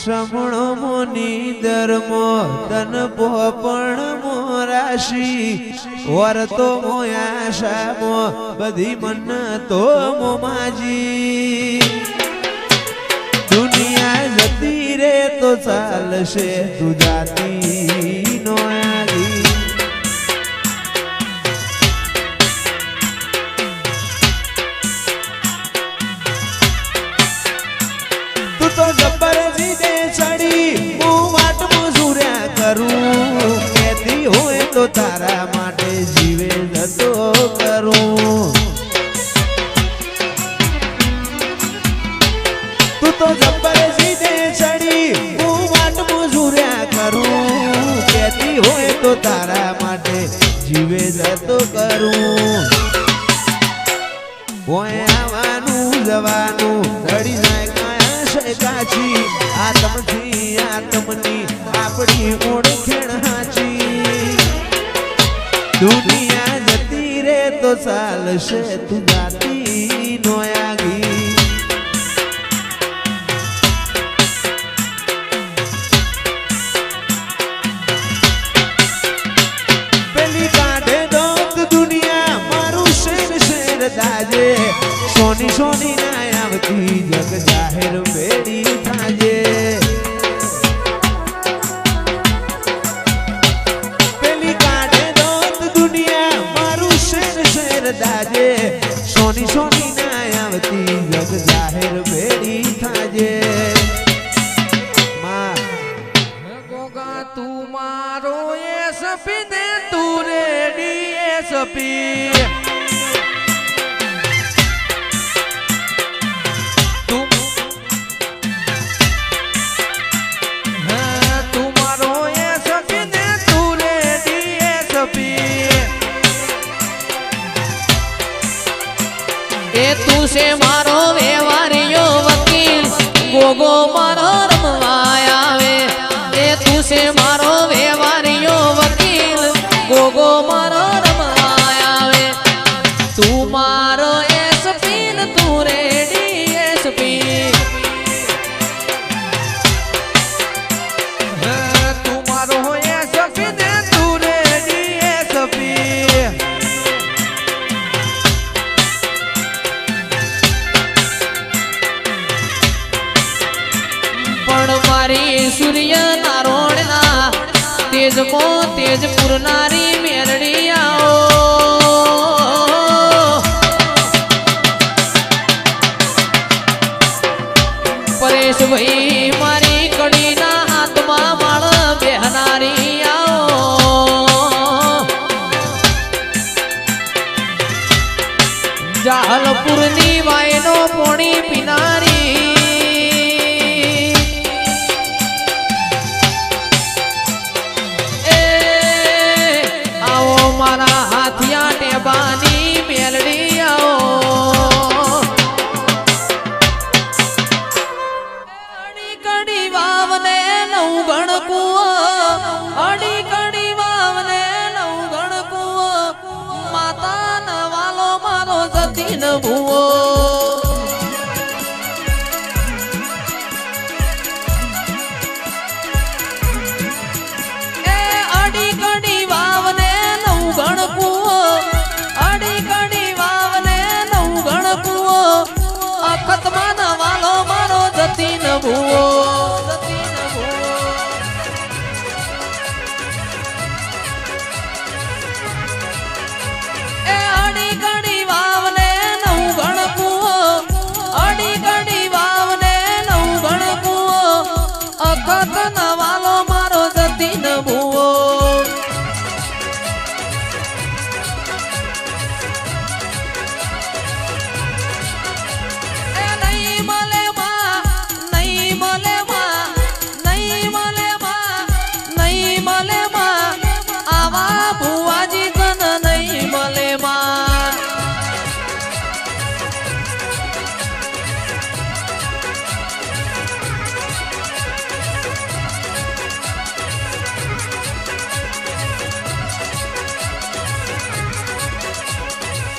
श्रमणो मुनि धर्मो तन पोपण मोराशी वरतो मोयाशा मो बधी मन तो मोमाजी दुनिया जती रे तो चालशे तू जाती नो आगी तू तो जबर जीने चढ़ी मुवाट मजूर्या करूं कहती होए तो तारा माटे जीवे जतो करूं तू तो जबर जीने चढ़ी मुवाट मजूर्या करूं कहती होए तो तारा माटे जीवे जतो करूं होए आवानू जवानू धड़ी जाए काची आत्मथी आत्मनी आपड़ी ओळखेण हाची दुनिया जती रे तो चालशे तू जाती नो आगी पेली काढे दोत दुनिया मारू शेर शेर दाजे सोनी सोनी ना आवती जग जाहिर बेड़ी थाजे पेली काढे दोत दुनिया मारू शेर शेर दाजे सोनी सोनी ना आवती जग जाहिर बेड़ी थाजे मां गोगा तू मारो ये सपी ने तू रेडी ये सपी तू से मारो व्यवहारियो वकील गोगो मारो रमवाया वे तू से मारो व्यवहारियो वकील गोगो मारो रमवाया वे तू मारो एसपी न तू रेडी एसपी तू मारो एसपी ने तू रेडी एसपी सूर्य नारोणना तेज मो तेजपुर नारी मेरड़िया परेश भाई मारी कड़ी ना आत्मा माल बेहनारी जाहलपुर नी वायनो पोणी पिनारी मारा हाथिया टेबानी मेलड़ी आओ अड़ी कड़ी वावने नौगण कुओ अड़ी कड़ी वावने नौगण कुओ माता न वालो मारो जतीन भुओ अखतमा न वालो मारो जतीन भुओ ए अड़ी गड़ी वावने नौ गण कुओ अड़ी गड़ी वावने नौ गण कुओ अखत न वालो मारो जतीन भुओ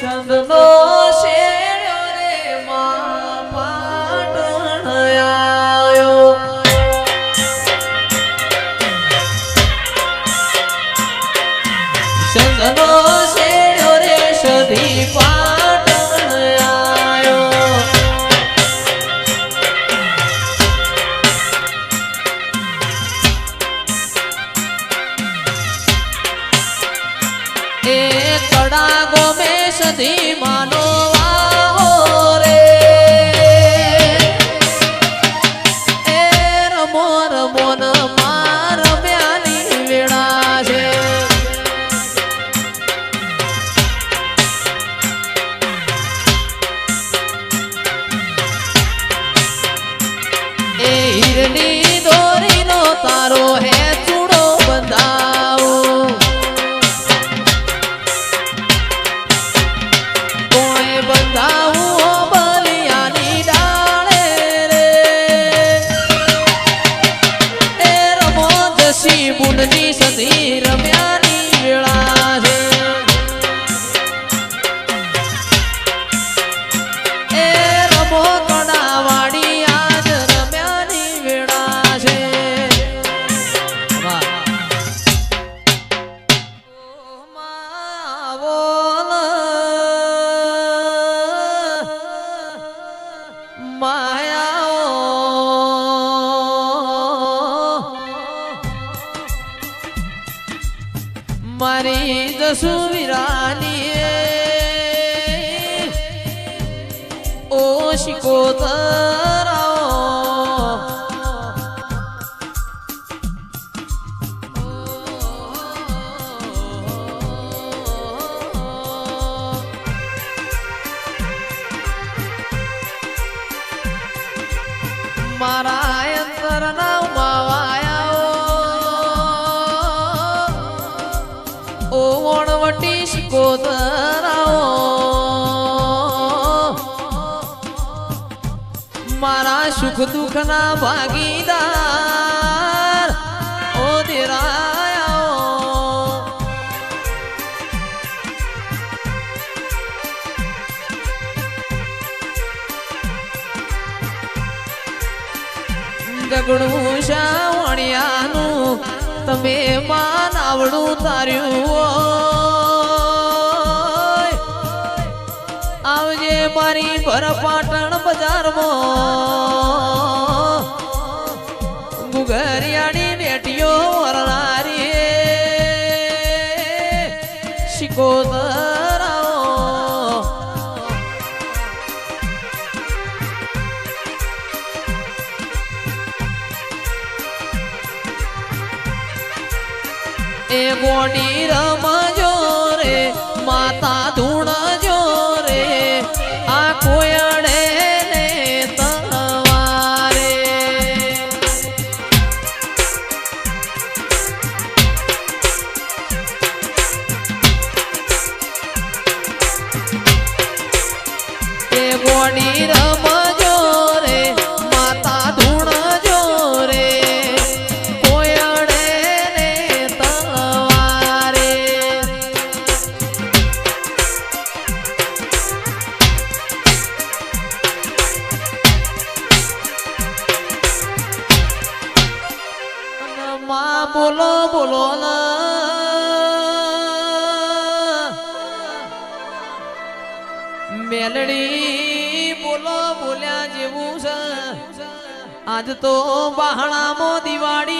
चंदनो शेरो रे मां पाटण आयो મોર મોન માર બ્યાની વેળા છે એ હીરની દોરીનો તારો હે ચૂડો બંધાવો કોઈ બંધાવું બલિયાની ડાળે રે એ રમો જસી બુનની સધી રમ્યાની વેળા છે એ રમો કડાવાડી આજ રમ્યાની વેળા છે વાહ મારી જસુવીરાની ઓ શિકોતરાઓ મારા અંતરના માવાયા ઓ વણવટી શિકોતરાઓ મારા સુખ દુઃખના ભાગીદાર ઓ દેરાયા ગગડું શાવણિયાનું તમે માન આવડું તાર્યું હોય આવજે મારી ભરપાટણ બજારમાં ગુગરિયાની બેટીઓ વરણારી શિકોતરાઓ એ ગોડી રમજો રે માતા ધૂણજો રે આ કોયડે ને તવારે એ ગોડી રમજો રે માતા ધૂણજો રે કોયડે ને તવારે માં બોલો બોલો ના મેલડી બોલો બોલ્યા જેવું છે આજ તો બહાણામાં દિવાળી